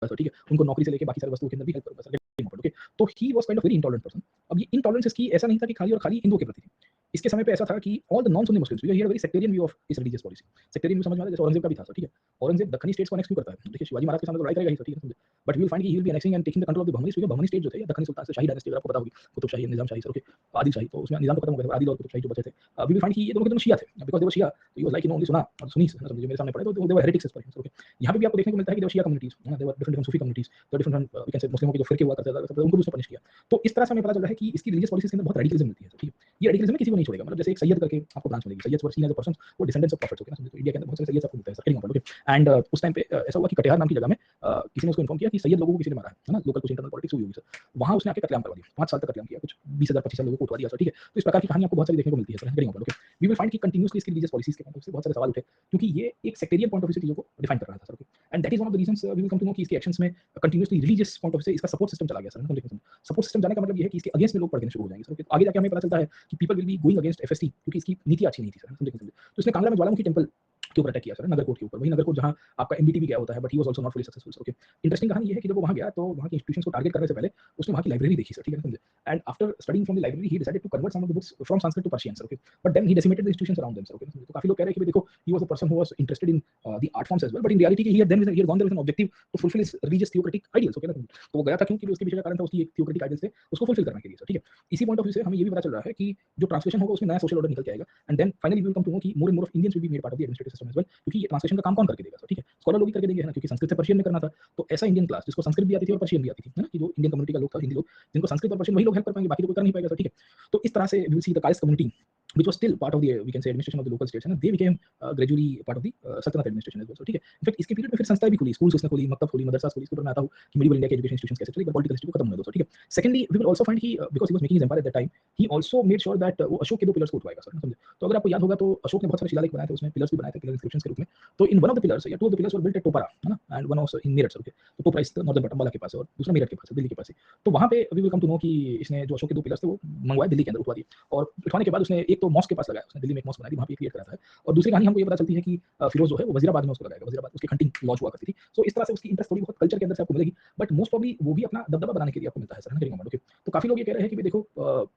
करूँगा सर, ठीक है? उनको नौकरी से लेके बाकी सारी वस्तुओं के अंदर भी हेल्प करूँगा sir, getting your point, okay? तो he was kind of very intolerant person. अब ये इंटॉलरेंस इसकी ऐसा नहीं था कि खाली और खाली हिंदुओं के प्रति थी। इसके समय पे ऐसा था कि all the non Sunni Muslims he had a very sectarian view of his religious policy. Sectarian view समझ में आता है, जैसे औरंगज़ेब का भी था सर, ठीक है? औरंगज़ेब दक्खनी स्टेट्स को एनेक्स क्यों करता है? देखिए शिवाजी महाराज के सामने तो लड़ाई करेगा ही सर, ठीक है? बट वी विल फाइंड कि he will be annexing and taking the control of the Bahmani, क्योंकि बहमनी स्टेट जो थे या दक्खनी सुल्तान से शाही डायनेस्टी अगर आपको पता होगी, कुतुब शाही, निज़ाम शाही सर, ओके? आदिल शाही, तो उसमें निज़ाम तो खत्म हो गया था, आदिल और कुतुब शाही जो बचे थे। वी विल फाइंड कि ये दोनों के दोनों शिया थे, बिकॉज़ दे वर शिया, तो ही वाज़ लाइक ओनली सुन्ना और सुन्नीस, है ना? समझिए मेरे सामने पड़े तो दे वर heretics as per him, okay? यहाँ पे भी आपको देखने को मिलता है कि देयर शिया कम्युनिटीज़, है ना? देयर वर डिफरेंट डिफरेंट सूफी कम्युनिटीज़, तो डिफरेंट वी कैन से मुस्लिमों के जो फिरके हुआ करते थे, उनको भी उसने पनिश किया। तो इस तरह से हमें पता चल रहा है कि इसकी रिलीजियस पॉलिसीज़ के अंदर बहुत रेडिकलिज़्म मिलती है, ठीक है? ये रेडिकलिज़्म किसी को नहीं छोड़ेगा, मतलब जैसे एक सैयद करके आपको ब्रांच मिलेगी, Sayyids were seen as a person, वो डिसेंडेंट्स ऑफ प्रॉफिट्स, ओके ना? तो इंडिया के अंदर बहुत सारे सैयद्स आपको मिलते हैं सर, ओके? एंड उस टाइम पे ऐसा हुआ कि कटिहार नाम की जगह में किसी ने उसको इन्फॉर्म किया कि सैयद लोगों को किसी ने मारा है ना? लोकल कुछ इंटरनल पॉलिटिक्स हुई होगी सर। वहाँ उसने आके कत्लेआम करवा दिया, 5 साल तक कत्लेआम किया, कुछ 20,000 25,000 लोगों को उठवा दिया सर, ठीक है? तो इस प्रकार की कहानी आपको बहुत सारी देखने को मिलती है sir, okay? We will find कि कंटीन्यूअसली इसकी रिलीजियस पॉलिसीज़ के पॉइंट ऑफ व्यू से बहुत सारे सवाल उठे, क्योंकि ये एक सेक्टेरियन पॉइंट ऑफ व्यू से चीज़ों को डिफाइन कर रहा था sir, okay? And that is one of the reasons we will come to know कि इसके एक्शंस में continuously religious point of view से इसका सपोर्ट सिस्टम चला गया सर, सपोर्ट सिस्टम जाने का मतलब ये है कि इसके अगेंस्ट में लोग पढ़ने शुरू हो जाएंगे सर, ओके? आगे जाके हमें पता चलता है कि people will be going against FST, क्योंकि इसकी नीति अच्छी नहीं थी सर, समझे? तो इसने कांगड़ा में ज्वालामुखी टेंपल के ऊपर अटैक किया सर, नगरकोट के ऊपर, वही नगरकोट जहाँ आपका एमबीटी भी गया होता है, but he was also not fully successful, okay? Interesting कहानी ये है कि जब वो वहाँ गया तो वहाँ की इंस्टीट्यूशंस को टारगेट करने से पहले उसने वहाँ की लाइब्रेरी देखी सर, ठीक है ना? समझे? And after studying from the library he decided to convert some of the books from Sanskrit to Persian sir, okay? But then he decimated the institutions around them sir, okay? तो काफी लोग कह रहे हैं कि भाई देखो, he was a person who was interested in the art forms as well, but in reality he had gone there with an objective to fulfil his religious theocratic ideals, okay ना? तो वो गया था क्योंकि उसके पीछे का कारण था उसकी एक थियोक्रेटिक आइडियल्स थे, उसको फुलफिल करने के लिए सर, ठीक है? इसी पॉइंट ऑफ व्यू से हमें ये भी पता चल रहा है कि जो ट्रांसलेशन होगा उसमें नया सोशल ऑर्डर निकल के आएगा, and then finally we will come to know कि more and more of Indians will be made part of the administrative system as well, क्योंकि ये ट्रांसलेशन का काम कौन करके देगा सर, ठीक है? स्कॉलर लोग ही करके देंगे, है ना? क्योंकि संस्कृत से पर्शियन में करना था, तो ऐसा इंडियन क्लास जिसको संस्कृत भी आती थी और पर्शियन भी आती थी, है ना? कि जो इंडियन कम्युनिटी का लोग था, हिंदी लोग, जिनको संस्कृत और पर्शियन वही लोग हेल्प कर पाएंगे, बाकी तो कोई कर नहीं पाएगा सर, ठीक है? तो इस तरह से we will see the Kayastha community which was still part of the we can say administration of the local states, है ना? They became gradually part of the सल्तनत एडमिनिस्ट्रेशन एज़ वेल, सो ठीक है? इनफैक्ट इसके पीरियड में फिर संस्थाएं भी खुली, स्कूल्स उसने खोली, मकतब खोली, मदरसा खोली, इसके ऊपर मैं आता हूँ कि मिडिवल इंडिया के एजुकेशन इंस्टीट्यूशंस कैसे चले, पॉलिटिकल हिस्ट्री को खत्म होने दो सर, ठीक है? Secondly we will also find कि because he was making his empire at that time, he also made sure that वो अशोक के 2 पिलर्स को उठवाएगा सर, समझे? तो अगर आपको याद होगा तो अशोक ने बहुत सारे शिलालेख बनाए थे, उसमें पिलर्स भी बनाए थे, पिलर इंस्क्रिप्शंस के रूप में। तो in one of the pillars या 2 of the pillars were built at Topra, है ना? And one also in Meerut sir, okay? तो टोपरा इस नॉर्दर्न बॉटम वाला के पास है और दूसरा मेरठ के पास है, दिल्ली के पास है। तो वहाँ पे we will come to know कि इसने जो अशोक के 2 पिलर्स थे वो मंगवाए, दिल्ली के अंदर उठवा दिए, और उठवाने के बाद उसने एक तो मॉस्क के पास लगाया, उसने दिल्ली में एक मॉस्क बनाई थी, वहाँ पे क्रिएट करा था। और दूसरी कहानी हमको ये पता चलती है कि फिरोज जो है वो वजीराबाद में उसको लगाएगा, वजीराबाद उसकी हंटिंग लॉज हुआ करती थी। सो इस तरह से उसकी इंटरेस्ट थोड़ी बहुत कल्चर के अंदर से आपको मिलेगी, बट मोस्ट प्रोबब्ली वो भी अपना दबदबा बनाने के लिए आपको मिलता है सर, ओके? तो काफी लोग ये कह रहे हैं कि भाई देखो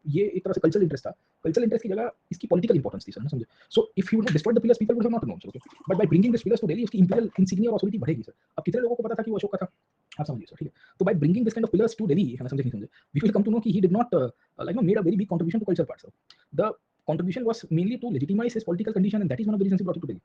ये एक तरह से कल्चरल इंटरेस्ट था, कल्चरल इंटरेस्ट की जगह इसकी पॉलिटिकल इंपॉर्टेंस थी सर, समझे? So if you would have destroyed the pillars people would have not known, okay? But by bringing this pillars to Delhi उसकी इंपीरियल इंसिग्निया और ऑथोरिटी बढ़ेगी सर। अब कितने लोगों को पता था कि वो अशोक का था? आप समझिए सर, ठीक है? तो by bringing this kind of pillars to Delhi, है ना? समझे नहीं समझे? We will come to know कि he did not like no made a very big contribution to culture part sir. The contribution was mainly to legitimize his political condition, and that is one of the reasons he brought it to Delhi.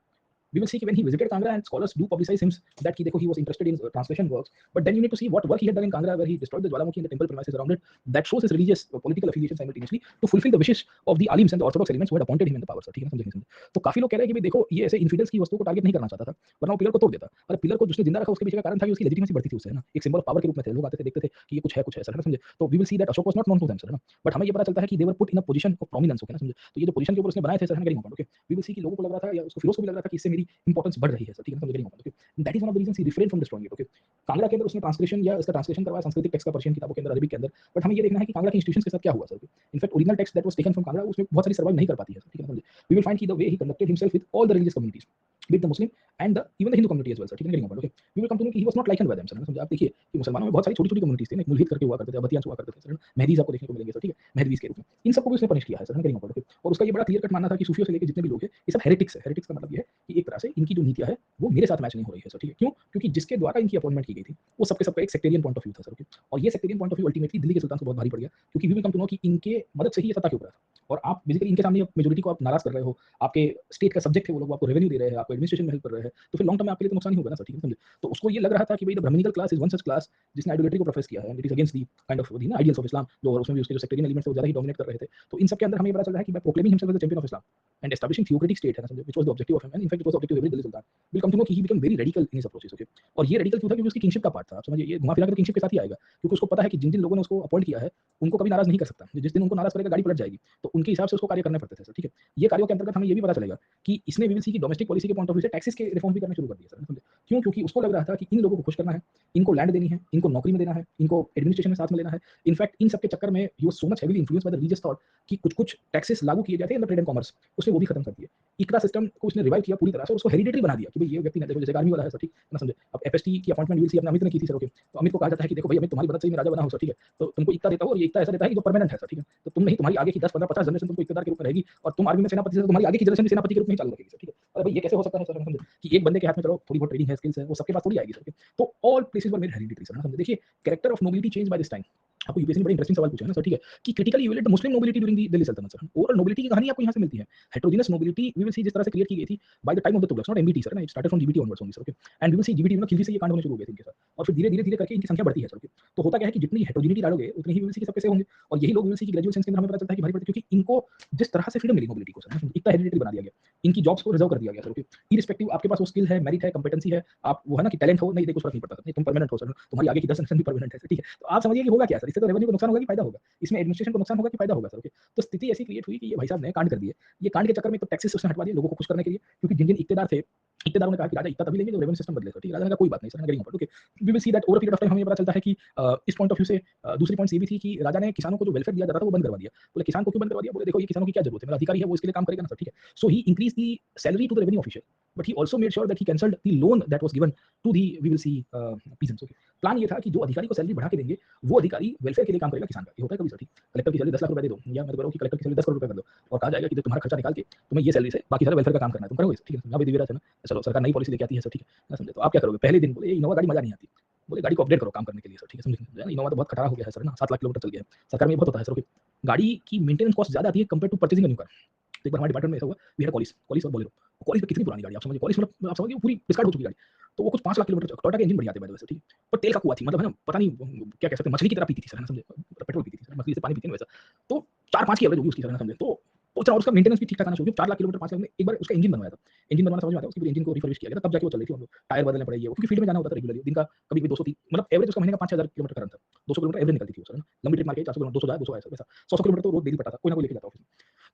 We will see कि when he visited Kangra, and scholars do publicize him that कि देखो he was interested in translation works, but then you need to see what work he had done in Kangra, where he destroyed the Jwalamukhi and the temple premises around it. That shows his religious political affiliation simultaneously to fulfill the wishes of the alims and the orthodox elements who had appointed him in the power. ठीक है ना? समझे? तो काफी लोग कह रहे हैं कि भाई देखो ये ऐसे इन्फिडल्स की वस्तुओं को टारगेट नहीं करना चाहता था, वरना वो पिलर को तोड़ देता। और पिलर को जिसने जिंदा रखा उसके पीछे का कारण था कि उसकी लेजिटिमेसी बढ़ती थी उससे, है ना? एक सिंबल ऑफ पावर के रूप में थे, लोग आते थे, देखते थे कि ये कुछ है सर, है ना? समझे? तो we will see that Ashoka was not known to them sir, है ना? बट हमें ये पता चलता है कि they were put in a position of prominence, okay ना? समझे? तो ये जो पोजीशन के ऊपर उसने बनाए थे सर, है ना? ओके? वी विल सी कि लोगों को लग रहा था या उसको फिरोज को भी लग रहा था कि इससे मेरी इंपॉर्टेंस बढ़ रही है सर, ठीक है ना? समझे? Okay? That is one of the reasons he refrain from destroying it, okay? Kangra के अंदर उसने ट्रांसलेशन या इसका ट्रांसलेशन करवाया सांस्कृतिक टेक्स्ट का पर्शियन किताबों के अंदर, अरबिक के अंदर, बट हमें ये देखना है कि कांगड़ा के इंस्टीट्यूशंस के साथ क्या हुआ sir, okay? In fact original text that was taken from Kangra उसमें बहुत सारी सर्वाइव नहीं कर पाती है सर, ठीक है ना? समझे? वी विल फाइंड कि the way he conducted himself with all the religious communities, with the Muslim and the even the Hindu community as well sir, ठीक है? Okay? We will come to know कि he was not liked by them sir, है ना? समझे? आप देखिए कि मुसलमानों में बहुत सारी छोटी-छोटी कम्युनिटीज थी ना, मुल्हिद करके हुआ करते थे, अबतियान हुआ करते थे सर, है ना? मेहदीज़ आपको देखने को मिलेंगे सर, ठीक है? मेहदवीज़ के रूप में। इन सबको भी उसने पनिश किया है सर, है ना? ओके? और उसका ये बड़ा क्लियर कट मानना था कि सूफियों से लेके जितने भी लोग हैं, ये सब हेरेटिक्स है। हेरेटिक्स का मतलब ये है कि एक तरह से इनकी जो नीतियाँ है, वो मेरे साथ मैच नहीं हो रही है सर, ठीक है? क्यों? क्योंकि जिसके द्वारा इनकी अपॉइंटमेंट की गई थी, वो सबके सबका एक सेक्टेरियन पॉइंट ऑफ व्यू था सर, ओके? और ये sectarian point of view ultimately Delhi के सुल्तान को बहुत भारी पड़ गया, क्योंकि we will come to know कि इनके मदद से ही ये सत्ता के ऊपर आया। और आप बेसिकली इनके सामने मेजॉरिटी को आप नाराज कर रहे हो, आपके स्टेट का सब्जेक्ट है वो लोग, आपको रेवेन्यू दे रहे हैं, आपको एडमिनिस्ट्रेशन में हेल्प कर रहे हैं, तो फिर लॉन्ग टर्म में आपके लिए तो नुकसान ही होगा ना सर, ठीक है? समझे? तो उसको ये लग रहा था कि भाई the brahmanical class is one such class जिसने आइडोलेट्री को प्रोफेस किया है, and it is against the kind of the ideals of Islam, जो उसमें भी उसके जो सेक्टेरियन एलिमेंट्स थे वो ज्यादा ही डोमिनेट कर रहे थे। तो इन सब के अंदर हमें पता चल रहा है कि by proclaiming himself as the champion of Islam and establishing theocratic state, है ना? समझे? Which was the objective of him, and in fact it was the objective of every Delhi sultan. Will come to know कि he become very radical in his approaches, okay? और ये radical क्यों था? क्योंकि उसकी किंगशिप का पार्ट था। आप समझिए ये घुमा फिरा कर किंगशिप के साथ ही आएगा, क्योंकि उसको पता है कि जिन-जिन लोगों ने उसको अपॉइंट किया है, उनको कभी नाराज नहीं कर सकता। जिस दिन उनको नाराज करेगा गाड़ी पलट जाएगी। तो उनके हिसाब से उसको कार्य करने पड़ते थे सर, ठीक है? ये कार्यों के अंतर्गत हमें ये भी पता चलेगा कि इसने वी विल सी की डोमेस्टिक पॉलिसी के पॉइंट ऑफ व्यू से टैक्सेस के रिफॉर्म भी करने शुरू कर दिए सर, समझे? क्यों? क्योंकि उसको लग रहा था कि इन लोगों को खुश करना है, इनको लैंड देनी है, इनको नौकरी में देना है, इनको एडमिनिस्ट्रेशन में साथ में लेना है। इनफैक्ट इन सब के चक्कर में he was so much heavily influenced by the religious thought कि कुछ-कुछ टैक्सेस लागू किए जाते हैं in the trade and commerce, उसने वो भी खत्म कर दिए। इकरा सिस्टम को उसने रिवाइव किया पूरी तरह से और उसको हेरिडिटरी बना दिया कि भाई ये व्यक्ति ने देखो जैसे आर्मी वाला है सर, ठीक ना समझे। अब एफएसटी की अपॉइंटमेंट विल सी अपने अमित ने की थी सर, ओके। तो अमित को कहा जाता है कि देखो भाई अमित तुम्हारी मदद से ही मैं राजा बना हूं सर, ठीक है। तो तुमको इकता देता हूं और ये इकता ऐसा देता है कि जो परमानेंट है सर, ठीक है। तो तुम नहीं, तुम्हारी आगे की 10 15 50 जनरेशन तुमको इकतेदार के रूप में रहेगी और तुम आर्मी में सेनापति से तुम्हारी आगे की जनरेशन भी सेनापति के रूप में ही चालू रखेगी सर, ठीक है। अरे भाई ये कैसे हो सकता है सर, समझे कि एक बंदे के हाथ में चलो थोड़ी बहुत ट्रेनिंग है, स्किल्स है, वो सबके पास थोड़ी आएगी सर। तो all places were made hereditary sir, समझे। देखिए character of nobility change by this time. आपको यूपीएससी ने बड़ा इंटरेस्टिंग सवाल पूछा है ना सर, ठीक है, कि critically evaluate the Muslim nobility during the Delhi सल्तनत सर। ओवरऑल नोबिलिटी की कहानी आपको यहां से मिलती है। Heterogeneous nobility we will see जिस तरह से क्रिएट की गई थी by the time of the Tughlaqs, not MBT sir ना, it started from GBT onwards only sir, okay. And we will see GBT में खिलजी से ये कांड होने शुरू हो गए थे इनके साथ और फिर धीरे करके इनकी संख्या बढ़ती है सर, ओके। तो होता क्या है कि जितनी हेटेरोजेनिटी डालोगे उतनी ही वी विल सी के सब कैसे होंगे और यही लोग वी विल सी की ग्रेजुएट सेंस के अंदर हमें पता चलता है कि भारी पड़ती है, क्योंकि इनको जिस तरह से फ्रीडम मिली नोबिलिटी को सर, इतना हेरिडिटरी बना दिया गया, इनकी जॉब्स को रिजर्व कर दिया गया सर, ओके। इरिस्पेक्टिव आपके पास वो स्किल है, मेरिट है, कंपिटेंसी है, आप वो है ना कि टैलेंट हो नहीं, देखो फर्क नहीं पड़ता सर, नहीं तुम परमानेंट हो सर, तुम्हारी आगे की 10 जनरेशन भी परमानेंट है सर, ठीक है। तो आप समझिए कि होगा क्या सर, इससे तो रेवेन्यू को नुकसान होगा कि फायदा होगा, इसमें एडमिनिस्ट्रेशन को नुकसान होगा कि फायदा होगा सर, ओके। तो स्थिति ऐसी क्रिएट हुई कि ये भाई साहब ने कांड कर दिए। ये कांड के चक्कर में तो टैक्सेस उसने हटवा दिए लोगों को खुश करने के लिए, क्योंकि जिन जिन इक्तेदार थे, इक्तेदारों ने कहा कि राजा इतना तभी लेंगे जब रेवेन्यू सिस्टम बदले सर, ठीक है। राजा ने कहा कोई बात नहीं sir, agree okay. We will see that over period of time हमें पता चलता है कि इस पॉइंट ऑफ व्यू से दूसरी पॉइंट ये भी थी कि राजा ने किसानों को जो वेलफेयर दिया जाता था वो बंद करवा दिया। बोले किसान को क्यों बंद करवा दिया, बोले देखो ये किसानों की क्या जरूरत है, मेरा अधिकारी है वो इसके लिए काम करेगा ना सर, ठीक है। So he increase the salary to the revenue official, but he also made sure that he cancelled the loan that was given to the we will see peasants, okay. Plan ये था कि जो अधिकारी को salary बढ़ा के देंगे वो अधिकारी वेलफेयर के लिए काम करेगा किसान का। ये होता है कभी सर, ठीक। कलेक्टर की सैलरी 10 लाख रुपए दे दो, या मैं तो कह रहा हूं कि कलेक्टर की सैलरी 10 करोड़ रुपए कर दो और कहा जाएगा कि तुम्हारा खर्चा निकाल के तुम्हें ये सैलरी से बाकी सारे वेलफेयर का काम करना है, तुम करोगे, ठीक है। ना भी दिव्यराज है ना, चलो सरकार नई पॉलिसी लेके आती है सर, ठीक है ना समझे। तो आप क्या करोगे पहले दिन, बोले इनोवा गाड़ी मजा नहीं आती, बोले गाड़ी को अपडेट करो काम करने के लिए सर, ठीक है समझे। इनोवा तो बहुत खटारा हो गया है सर ना, 7 लाख किलोमीटर चल गया है, सरकार में ये बहुत होता है सर, ओके। गाड़ी की मेंटेनेंस कॉस्ट ज्यादा आती है compare to purchasing a new car. तो एक बार हमारे डिपार्टमेंट में ऐसा हुआ, वी हैड कॉलिस कॉलिस और बोलेरो। कॉलिस पे कितनी पुरानी गाड़ी, आप समझिए कॉलिस मतलब आप समझिए पूरी डिस्कार्ड हो चुकी गाड़ी। तो वो कुछ 5 लाख किलोमीटर, टोयोटा के इंजन बढ़िया थे बाय द वे सर, ठीक है। पर तेल का कुआं थी, मतलब है ना, पता नहीं क्या कह सकते हैं, मछली की तरह पीती थी सर, है ना समझे। पेट्रोल पीती थी सर, मछली से पानी पीती है ना वैसा। तो 4-5 की एवरेज होगी उसकी सर, है ना समझे। तो और उसका मेंटेनेंस भी ठीक-ठाक आना शुरू हो गया। 4 लाख किलोमीटर 5 लाख में एक बार उसका इंजन बनवाया था। इंजन बनवाना समझ में आता है, उसकी पूरी इंजन को रिफर्बिश किया गया था, तब जाके वो चल रही थी। हम लोग टायर बदलने पड़े, ये वो, क्योंकि फील्ड में जाना होता था रेगुलरली, दिन का कभी-कभी 230, मतलब एवरेज उसका महीने का 5-6 हज़ार किलोमीटर का रन था। 200 किलोमीटर एवरेज निकलती थी वो सर, है ना। लंबी ट्रिप मार के 400 किलोमीटर, 200 जाए 200 आए सर, वैसा 100-100 किलोमीटर तो रोज डेली पड़ता था, कोई ना कोई लेके जाता ऑफिस में।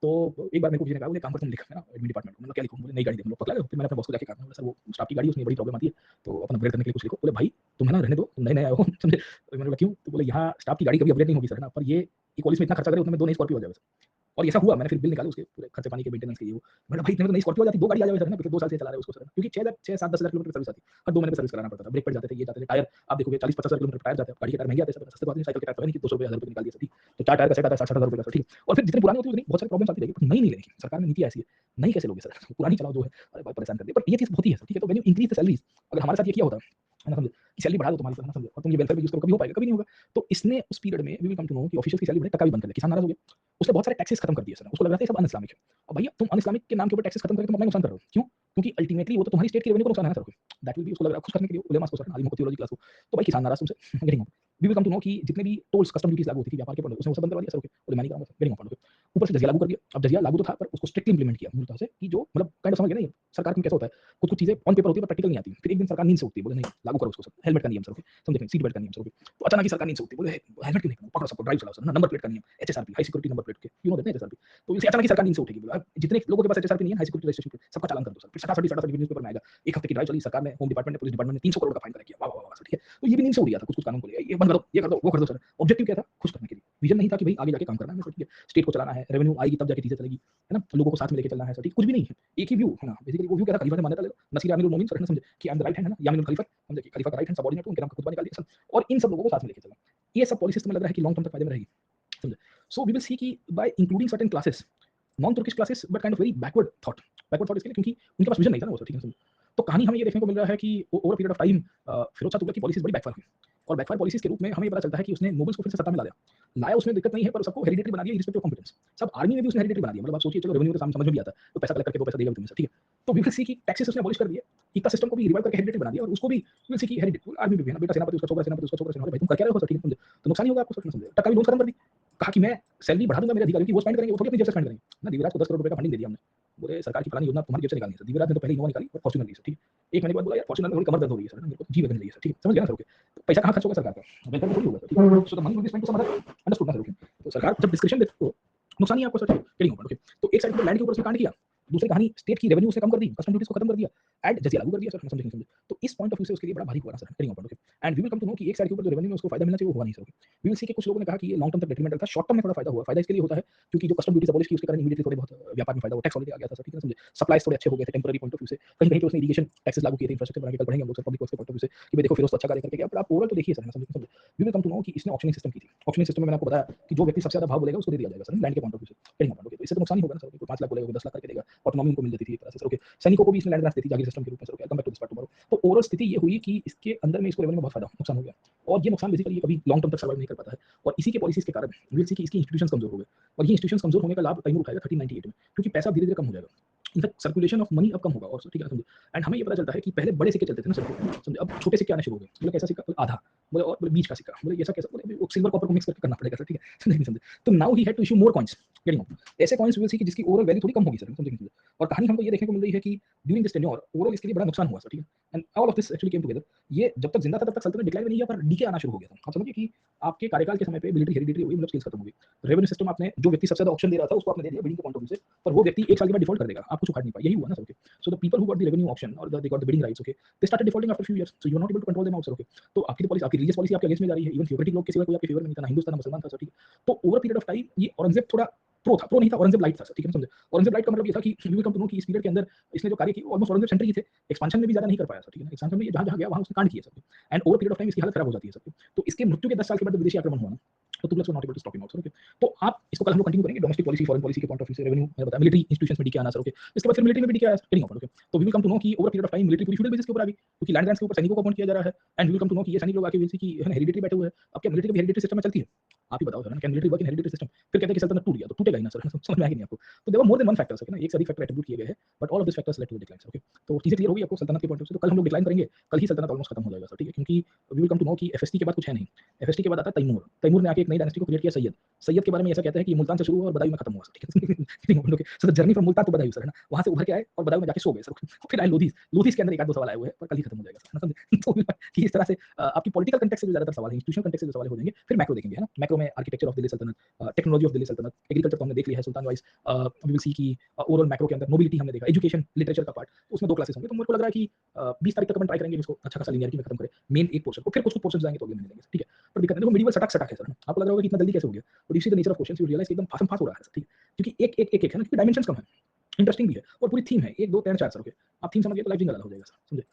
तो एक बार मेरे को किसी ने कहा, बोले काम कर तुम लिख, है ना, एडमिन डिपार्टमेंट में। मतलब क्या लिखूँ, बोले नई गाड़ी दे, हम लोग पकड़ा गए। फिर मैंने अपने बॉस को जाके कहा, बोला सर वो स्टाफ की गाड़ी है, उसमें बड़ी प्रॉब्लम आती है, तो अपन अपग्रेड करने के लिए कुछ लिखो। बोले भाई तुम है ना रहने दो, तुम नए-नए आए हो समझे। तो मैंने बोला क्यों? तो बोले यहाँ स्टाफ की गाड़ी कभी अपग्रेड नहीं होगी सर, है ना, पर ये कॉलेज में इतना खर्चा करे उतने में 2 नई स्कॉर्पियो हो जाएगा सर। और ऐसा हुआ, मैंने फिर बिल निकाले उसके पूरे खर्चे पानी के, मेंटेनेंस के, ये वो। मैंने भाई इतने में तो नई स्कॉर्पियो हो जाती, 2 गाड़ी आ जाए सर ना, पिछले 2 साल से चला रहे हो उसको सर, क्योंकि 6-7-10 हज़ार किलोमीटर सर्विस आती, हर 2 महीने में सर्विस कराना पड़ता था, ब्रेक पड़ जाते थे, ये जाते थे, टायर आप देखोगे 40-50 हज़ार किलोमीटर टायर जाते हैं, गाड़ी के टायर महंगे आते हैं सर, सस्ते तो आते हैं, साइकिल के टायर तो है नहीं कि 200 रुपए 1000 रुपए निकाल दिए सर, ठीक। तो 4 टायर का सेट आता है 60-60 हज़ार रुपए का सर, ठीक। और फिर जितनी पुरानी होती है उतनी बहुत सारी प्रॉब्लम्स आती रहेगी, पर नई नहीं लेनी, सरकार में नीति ऐसी है, नई कैसे लोगे सर, पुरानी चलाओ जो है, अरे भाई परेशान कर दिया। पर ये चीज़ होती है सर, ठीक है। तो when you increase the salaries, अगर हमारे साथ ये किया होता है ना समझे, कि सैलरी बढ़ा दो तुम्हारी सर, है ना समझे, और तुम ये वेलफेयर में यूज़ करो, कभी हो पाएगा? कभी नहीं होगा। तो इसने उस पीरियड में we will come to know कि ऑफिशियल की सैलरी बढ़े, टका भी बंद कर दिया, किसान नाराज़ हो गया। उसने बहुत सारे टैक्सेस खत्म कर दिए सर, उसको लग रहा था ये सब अन-इस्लामिक है। अब भैया तुम अन-इस्लामिक के नाम के ऊपर टैक्सेस खत्म करके तुम अपना नुकसान कर रहे हो, क्यों? क्योंकि अल्टीमेटली वो तो तुम्हारी स्टेट के रेवेन्यू को नुकसान है ना सर, दैट विल बी, उसको लग रहा है खुश करने के लिए उलेमास को सर, आलिमों को, थियोलॉजी क्लास को। तो भाई किसान नाराज़ तुमसे, getting off. We will come to know कि जितने भी टोल्स, कस्टम ड्यूटीज़ लागू होती थी व्यापार के ऊपर, उसने वो सब बंद करवा दिया सर, ओके। बोले मैं नहीं करूँगा सर, गेटिंग ऑफ, ओके। ऊपर से जजिया लागू कर दिया। अब जजिया लागू तो था, पर उसको स्ट्रिक्टली इंप्लीमेंट किया मूलतः से, कि जो मतलब काइंड ऑफ समझ गए ना, ये सरकार में कैसा होता है, कुछ-कुछ चीज़ें ऑन पेपर होती है पर प्रैक्टिकल नहीं आती। फिर एक दिन सरकार नींद से उठती है, बोले नहीं लागू करो उसको सर, हेलमेट का नियम सर, ओके। समझे नहीं, सीट बेल्ट का नियम सर, ओके। तो अचानक ही सरकार नींद से उठती है, बोले हेलमेट क्यों नहीं पहनो, पकड़ो सबको, ड्राइव चलाओ सर, नंबर प्लेट का नियम, HSRP, high security number plate के, यू नो दैट एचएसआरपी। तो इसे अचानक ही सरकार नींद से उठेगी, बोला अब जितने लोगों के पास एचएसआरपी नहीं है, हाई सिक्योरिटी रजिस्ट्रेशन प्लेट, सबका चालान कर दो सर। फिर सटासटी न्यूज़पेपर में आएगा। 1 हफ्ते की ड्राइव चली सरकार ने, होम डिपार्टमेंट ने, पुलिस डिपार्टमेंट ने 300 करोड़ का फाइन कलेक्ट किया, वाह वाह वाह सर, ठीक है। तो ये भी नींद से उड़ गया था कुछ-कुछ कानून को लेके, ये बंद कर दो, ये कर दो, वो कर दो सर। ऑब्जेक्टिव क्या था? खुश करने के लिए। विजन नहीं था कि भाई आगे जाके काम करना है सर, ठीक है। स्टेट को चलाना है, रेवेन्यू आएगी तब जाके चीज़ें चलेगी, है ना। लोगों को साथ में लेके चलना है सर, ठीक। कुछ भी नहीं है, एक ही व्यू है ना। बेसिकली वो व्यू क्या था, खलीफा से मान्यता ले लो, नसीर अमीरुल मोमिन सर, है ना समझे, कि I am the right hand, है ना, यामीनुल खलीफा, समझे कि खलीफा का राइट हैंड सबऑर्डिनेट हूँ, उनके नाम का खुतबा निकाल दिया सर, और इन सब लोगों को साथ में लेके चलना। ये सब पॉलिसीज़ तुम्हें लग रहा है कि लॉन्ग टर्म तक फायदे में रहेगी, समझे। सो वी विल सी कि bye including certain classes, non Turkish classes but kind of very backward thought इसके लिए, क्योंकि उनके पास विजन नहीं था ना वो सर, ठीक है। तो कहानी हमें ये देखने को मिल रहा है कि over a period of time Firoz Shah Tughlaq की पॉलिसीज़ बड़ी बैकफायर हुई, और बैकफायर पॉलिसीज़ के रूप में हमें ये पता चलता है कि उसने नोबल्स को फिर से सत्ता में ला दिया। लाया उसमें दिक्कत नहीं है, पर सबको हेरिडिटरी बना दिया इर्रिस्पेक्टिव ऑफ कॉम्पिटेंस। सब आर्मी में भी उसने हेरिडिटरी बना दिया, मतलब आप सोचिए, चलो रेवेन्यू तो समझ में भी आता है, तो पैसा कलेक्ट करके दो पैसा देगा भी तुम्हें सर, ठीक है। तो वी विल सी कि टैक्सेस उसने अबॉलिश कर दिए, इक्का सिस्टम को भी रिवाइव करके हेरिडिटरी बना दिया, और उसको भी वी विल सी कि हेरिडिटरी आर्मी में भी है ना, बेटा सेनापति उसका छोकरा सेनापति उसका छोकरा सेनापति, भाई तुम कर क्या रहे हो सर, ठीक है, समझे। तो नुकसान ही होगा आपको सर, समझे। टक्का भी लोन खत्म कर दी। कहा कि मैं सैलरी बढ़ा दूंगा मेरे अधिकारियों की, वो स्पेंड करेंगे, वो थोड़ी अपनी जेब से स्पेंड करेंगे ना। दिव्यराज को 10 करोड़ रुपए का फंडिंग दे दिया हमने, बोले सरकार की फलानी योजना तुम्हारी जेब से निकालनी है सर। दिव्यराज ने तो पहले इनोवा निकाली और फॉर्च्यूनर ली सर, ठीक है। 1 महीने के बाद बोला यार फॉर्च्यूनर में थोड़ी कमर दर्द हो रही है सर, मेरे को जी वैगन चाहिए सर, ठीक है। समझ गया ना सर, ओके। तो पैसा कहाँ खर्च होगा सरकार का, वेलफेयर में थोड़ी होगा सर, ठीक है। So the money will be spent to some other, understood ना सर, ओके। तो सरकार जब डिस्क्रिप्शन देती है तो नुकसान ही आपको सर, ठीक है, ओके। तो एक साइड पे लैंड के ऊपर उसने कांड किया, दूसरी कहानी स्टेट की रेवेन्यू से कम कर दी, कस्टम ड्यूटीज को खत्म कर दिया, एंड जजिया लागू कर दिया सर, समझे नहीं समझे? तो इस पॉइंट ऑफ व्यू से उसके लिए बड़ा भारी हुआ ना sir, telling about, okay. And we will come to know कि एक साइड के ऊपर जो रेवेन्यू में उसको फायदा मिलना चाहिए वो हुआ नहीं sir, okay. We will see कि कुछ लोगों ने कहा कि ये लॉन्ग टर्म तक डेट्रीमेंटल था, शॉर्ट टर्म में थोड़ा फायदा हुआ। फायदा इसके लिए होता है क्योंकि जो कस्टम ड्यूटीज अबॉलिश की उसके कारण इमीडिएटली थोड़े बहुत व्यापार में फायदा हुआ, टैक्स हॉलिडे आ गया था सर, ठीक है समझे? सप्लाईज थोड़े अच्छे हो गए थे टेम्पररी पॉइंट ऑफ व्यू से, कहीं कहीं पे उसने इरिगेशन टैक्सेस लागू किए थे, इंफ्रास्ट्रक्चर बना के, कल पढ़ेंगे हम लोग सर पब्लिक वर्क्स के पॉइंट ऑफ व्यू से कि भाई देखो फिरोज तो अच्छा कार्य करके गया, बट आप ओवरऑल तो देखिए सर, समझे नहीं समझे? We will come to know कि इसने ऑक्शनिंग सिस्टम की थी। ऑक्शनिंग सिस्टम में मैंने आपको बताया कि जो व्यक्ति सबसे ज्यादा भाव बोलेगा उसको दे दिया जाएगा सर, लैंड के पॉइंट ऑफ व्यू से, टेलिंग अबाउट, ओके। तो इससे तो नुकसान ही होगा ना सर, कोई 5 लाख बोलेगा, कोई 10 लाख करके देगा, ऑटोनॉमी उनको मिल जाती थी एक तरह से सर, ओके। सैनिकों को भी इसने लैंड ग्रांट्स दी थी जागीर सिस्टम के रूप में sir, okay. Come back to this part tomorrow. तो ओवरऑल स्थिति ये हुई कि इसके अंदर में इसको रेवेन्यू में बहुत फायदा नुकसान हो गया, और ये नुकसान बेसिकली कभी लॉन्ग टर्म तक सर्वाइव नहीं कर पाता है, और इसी के पॉलिसीज के कारण वी विल सी कि इसकी इंस्टीट्यूशंस कमजोर हो गए, और ये इंस्टीट्यूशंस कमजोर होने का लाभ तैमूर उठाएगा 1398 में, क्योंकि पैसा धीरे धीरे कम हो जाएगा। इनफैक्ट सर्कुलेशन ऑफ मनी अब कम होगा, और ठीक है समझे? एंड हमें ये पता चलता है कि पहले बड़े सिक्के चलते थे ना सर, समझे? अब छोटे सिक्के आने शुरू हो गए। बोले कैसा सिक्का? बोले आधा, बोले और बोले बीच का सिक्का, बोले ऐसा कैसा? बोले सिल्वर कॉपर को मिक्स करके करना पड़ेगा सर, ठीक है? समझे नहीं समझे? तो now he had to issue more coins, getting ऐसे कॉइन्स विल सी कि जिसकी ओवरऑल वैल्यू थोड़ी कम होगी सर, समझे नहीं समझे? और कहानी हमको ये देखने को मिल रही है कि ड्यूरिंग दिस टेन्योर ओवरऑल इसके लिए बड़ा नुकसान हुआ सर, ठीक है? And all of this actually came together. ये जब तक जिंदा था तब तक सल्तनत डिक्लाइन नहीं किया, पर डीके आना शुरू हो गया था। आप समझिए कि आपके कार्यकाल के समय पे मिलिट्री हेरिडिटरी हुई, मतलब स्किल्स खत्म हो गई। रेवेन्यू सिस्टम आपने जो व्यक्ति सबसे ज्यादा ऑप्शन दे रहा था उसको आपने दे दिया बिडिंग के पॉइंट ऑफ व्यू से, पर वो व्यक्ति 1 साल के बाद डिफॉल्ट कर देगा, आप कुछ उखाड़ नहीं पाए, यही हुआ ना sir, okay. So the people who got the revenue option और they got the bidding rights, okay, they started defaulting after few years, so you are not able to control them out sir, okay. तो आपकी policy, आपकी religious policy आपके against में जा रही है, even थियोरेटिक लोग के सिवा कोई आपके फेवर में नहीं था, ना हिंदू था ना मुसलमान था सर, ठीक है। तो ओवर पीरियड ऑफ टाइम ये औरंगजेब थोड़ा प्रो था, प्रो नहीं था, औरंगजेब लाइट था सर, ठीक है समझे? औरंगजेब लाइट का मतलब ये था कि we will come to know कि इस पीरियड के अंदर इसने जो कार्य किए ऑलमोस्ट औरंगजेब सेंटर ही थे, एक्सपेंशन में भी ज्यादा नहीं कर पाया सर, ठीक है ना? एक्सपेंशन में जहां जहां गया वहां उसने कांड किए sir, and over period of time इसकी हालत खराब हो जाती है सर। तो इसके मृत्यु के 10 साल के बाद विदेशी आक्रमण हुआ ना, तो Tughlaq not able to stop him out sir, okay. तो आप इसको कल हम लोग कंटिन्यू करेंगे, डोमेस्टिक पॉलिसी फॉरेन पॉलिसी के पॉइंट ऑफ व्यू से रेवेन्यू मैंने बताया, मिलिट्री इंस्टीट्यूशंस में डीके आना सर, ओके। इसके बाद फिर मिलिट्री में भी डीके आया, ट्रेनिंग ऑफ, ओके। तो we will come to know कि over period of time military पूरी फ्यूडल बेसिस के ऊपर आ गई, क्योंकि लैंड ग्रांट्स के ऊपर सैनिकों को अपॉइंट किया जा रहा है, and we will come to know कि ये सैनिक लोग आके विल सी कि है ना हेरिडिटरी बैठे हुए हैं। अब क्या मिलिट्री भी हेरिडिटरी सिस्टम में चलती है? आप ही बताओ sir, can military work in hereditary system? फिर कहते हैं कि सल्तनत टूट गया, तो टूटेगा ही ना सर, समझ में आएगी नहीं आपको? तो there were more than one factors, okay ना, एक से अधिक फैक्टर एट्रिब्यूट किए गए हैं, but all of this factors led to decline, okay. तो चीजें क्लियर होगी आपको सल्तनत के पॉइंट ऑफ व्यू से, तो कल हम लोग डिक्लाइन करेंगे, कल ही सल्तनत ऑलमोस्ट खत्म हो जाएगा सर, ठीक है? क्योंकि we will come to know कि एफएसटी के बाद कुछ है नहीं, एफएसटी के बाद आता है तैमूर। तैमूर ने आके एक नई डायनेस्टी को क्रिएट किया, सैयद। सैयद के बारे में ऐसा कहते हैं कि मुल्तान से शुरू हुआ और बदायूं में खत्म हुआ सर, ठीक है? So the journey from Multan to Budaun sir, है ना? वहां से उभर के आए और बदायूं में जाके सो गए सर, फिर आए लोधीस। लोधीस के अंदर एक आध दो सवाल आए हुए हैं, पर कल ही खत्म हो जाएगा सर, समझे? तो कि इस तरह से आपकी पॉलिटिकल कंटेक्स्ट से जो ज्यादातर सवाल है, इंस्टीट्यूशनल कंटेक्स्ट से जो सवाल हो जाएंगे, फिर मैक्रो देखेंगे, है ना? मैक्रो में आर्किटेक्चर ऑफ दिल्ली सल्तनत, टेक्नोलॉजी ऑफ दिल्ली सल्तनत, एग्रीकल्चर तो हमने देख लिया है सुल्तान वाइज, वी विल सी कि ओवरऑल मैक्रो के अंदर नोबिलिटी हमने देखा, एजुकेशन लिटरेचर का पार्ट, उसमें 2 क्लासेस होंगे। तो मेरे को लग रहा है कि 20 तारीख तक अपन ट्राई करेंगे इसको अच्छा खासा लिनियरिटी में खत्म करें, मेन एक पोर्शन को, फिर कुछ पोर्शन जाएंगे तो अगले महीने लेंगे, ठीक है? पर दिक्कत है, देखो मिडिवल सटाक सटाक है सर, आपको लग रहा होगा कि इतना जल्दी कैसे हो गया, but you see the nature of questions, you realise कि एकदम फास्ट फास्ट हो रहा है सर, ठीक है? क्योंकि एक है ना, क्योंकि डायमेंशंस कम है, इंटरेस्टिंग भी है, और पूरी थीम है 1 2 3 4 सर, ओके। आप थीम समझ गए तो लाइफ जिंदा हो जाएगा सर, समझे?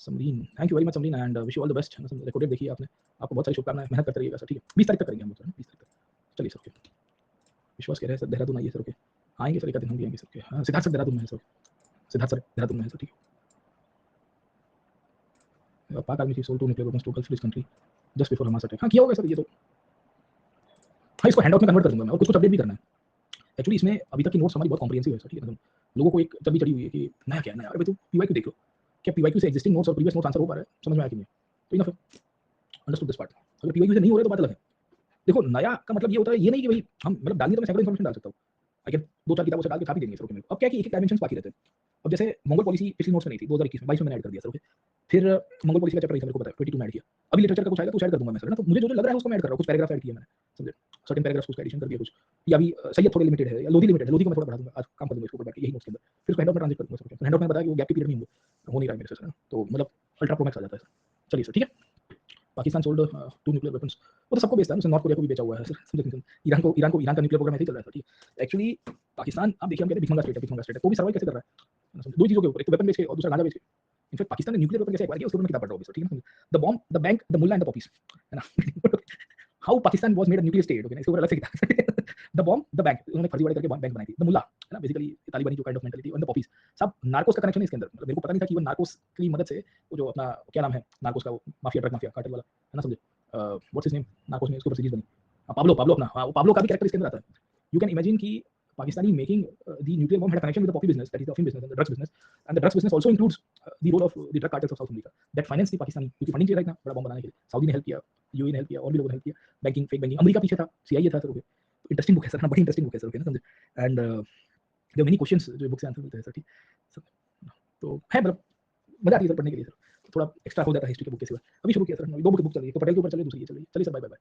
Samreen, thank you very much Samreen, and wish you all the best. Recorded देखिए आपने, आपको बहुत सारी शुभकामनाएं, मेहनत करते रहिएगा सर, ठीक है? 20 तारीख तक करेंगे हम लोग सर, 20 तारीख तक। चलिए सर, ओके। विश्वास कह रहे हैं सर देहरादून आइए सर, ओके। आएंगे सर, एक आध दिन हम भी आएंगे सर, ओके। हाँ, सिद्धार्थ सर देहरादून में है सर, सिद्धार्थ सर देहरादून में है सर, ठीक है? Pak army chief sold 2 nuclear weapons to gulf country just before Hamas attack. हाँ किया होगा सर ये तो। हाँ, इसको हैंडआउट में कन्वर्ट कर दूंगा मैं, और कुछ अपडेट भी करना है। एक्चुअली इसमें अभी तक की नोट्स हमारी बहुत कॉम्प्रिहेंसिव है सर, ठीक है? मतलब लोगों को एक चबी चढ़ी हुई है कि नया क्या है नया, अरे भाई तू पीवाईक्यू देख लो, क्या पीवाईक्यू से एग्जिस्टिंग नोट्स और प्रीवियस नोट्स आंसर हो पा रहा है, समझ में आया कि नहीं? तो इनफ है, अंडरस्टूड दिस पार्ट। अगर पीवाईक्यू से नहीं हो रहा है तो बात अलग है। देखो नया का मतलब ये होता है, ये नहीं कि भाई हम मतलब डाल दिया तो मैं सैकड़ों इन्फॉर्मेशन डाल सकता हूँ, आई कैन 2 4 किताबों से डाल के काफी देंगे सर, ओके। अब क्या है कि एक एक डायमेंशंस बाकी रहते हैं। अब जैसे मंगोल पॉलिसी पिछली नोट्स में नहीं थी, 2021 में, 22 में मैंने ऐड कर दिया सर, ओके। फिर मंगोल पॉलिसी का चैप्टर मेरे को पता है, 22 में ऐड किया। अभी लिटरेचर का कुछ आएगा तो शायद कर दूंगा मैं सर, है ना? तो मुझे जो जो लग रहा है उसको मैं ऐड कर रहा हूँ, कुछ पैराग्राफ ऐड किया मैंने, समझे? सर्टेन पैराग्राफ्स को एडिशन कर दिया कुछ, या अभी सैयद थोड़े लिमिटेड है, या लोधी लिमिटेड है, लोधी को मैं थोड़ा बढ़ा दूंगा, आज काम कर दूंगा इसके ऊपर बैठ के यही नोट्स के अंदर, फिर उसको हैंडआउट में ट्रांसलेट कर दूंगा सर। हैंडआउट में बताया कि वो गैप के पीरियड में हो नहीं रहा है मेरे से सर, तो मतलब अल्ट्रा प्रो मैक्स आ जाता है सर। चलिए सर, ठीक है? पाकिस्तान सोल्ड 2 न्यूक्लियर वेपन्स, वो तो सबको बेचता है, उसने नॉर्थ कोरिया को भी बेचा हुआ है सर, समझे नहीं? ईरान का न्यूक्लियर प्रोग्राम ऐसे ही चल रहा है सर, ठीक है? एक्चुअली पाकिस्तान, आप देखिए हम कहते हैं भिखमंगा स्टेट है, भिखमंगा स्टेट है, तो भी सर्वाइव कैसे कर रहा है? दो चीजों के ऊपर, एक तो वेपन बेच के और दूसरा गांजा बेच के। इनफैक्ट पाकिस्तान ने न्यूक्लियर वेपन कैसे एक्वायर किया उसके ऊपर मैं किताब पढ़ रहा हूँ सर, ठीक है? The bomb, the bank, the mullah and the poppies, है ना? How Pakistan was made a nuclear state, okay ना? इसके ऊपर अलग से किताब। द बॉम्ब, द बैंक, उन्होंने फर्जीवाड़े करके बैंक बनाई थी। द मुल्ला, है ना, बेसिकली तालिबानी जो kind of mentality, and the poppies, सब नार्कोस का कनेक्शन है इसके अंदर। मतलब मेरे को पता नहीं था कि वो नार्कोस की मदद से वो जो अपना क्या नाम है नार्कोस का, वो माफिया, ड्रग माफिया, कार्टेल वाला, है ना, समझे? व्हाट्स हिज नेम, नार्कोस में उसके ऊपर सीरीज बनी। पाब्लो, पाब्लो अपना, हाँ, वो पाब्लो का भी कैरेक्टर इसके अंदर आता है। यू कैन इमेजिन कि Pakistani making the nuclear bomb had a connection with the poppy business, that is the film business and the drugs business, and the drugs business also includes the role of the drug cartels of South America that finance the Pakistani, क्योंकि funding चाहिए था इतना बड़ा bomb बनाने के लिए, Saudi ने help किया, यूएई ने हेल्प किया, और भी लोगों ने हेल्प किया, बैंकिंग, फेक बैंकिंग, अमेरिका पीछे था, सीआईए था सर, ओके। तो इंटरेस्टिंग बुक है सर, बड़ी इंटरेस्टिंग बुक है सर, ओके ना, समझे? एंड देयर मेनी क्वेश्चंस जो बुक से आंसर मिलते हैं सर, ठीक। तो है मतलब मजा आती है सर पढ़ने के लिए सर, थोड़ा एक्स्ट्रा हो जाता है हिस्ट्री के बुक के सिवा। अभी शुरू किया सर, 2 बुक चल रही है, तो पटेल के ऊपर चल रही है, दूसरी ये चल रही है। चलिए सर, बाय बाय।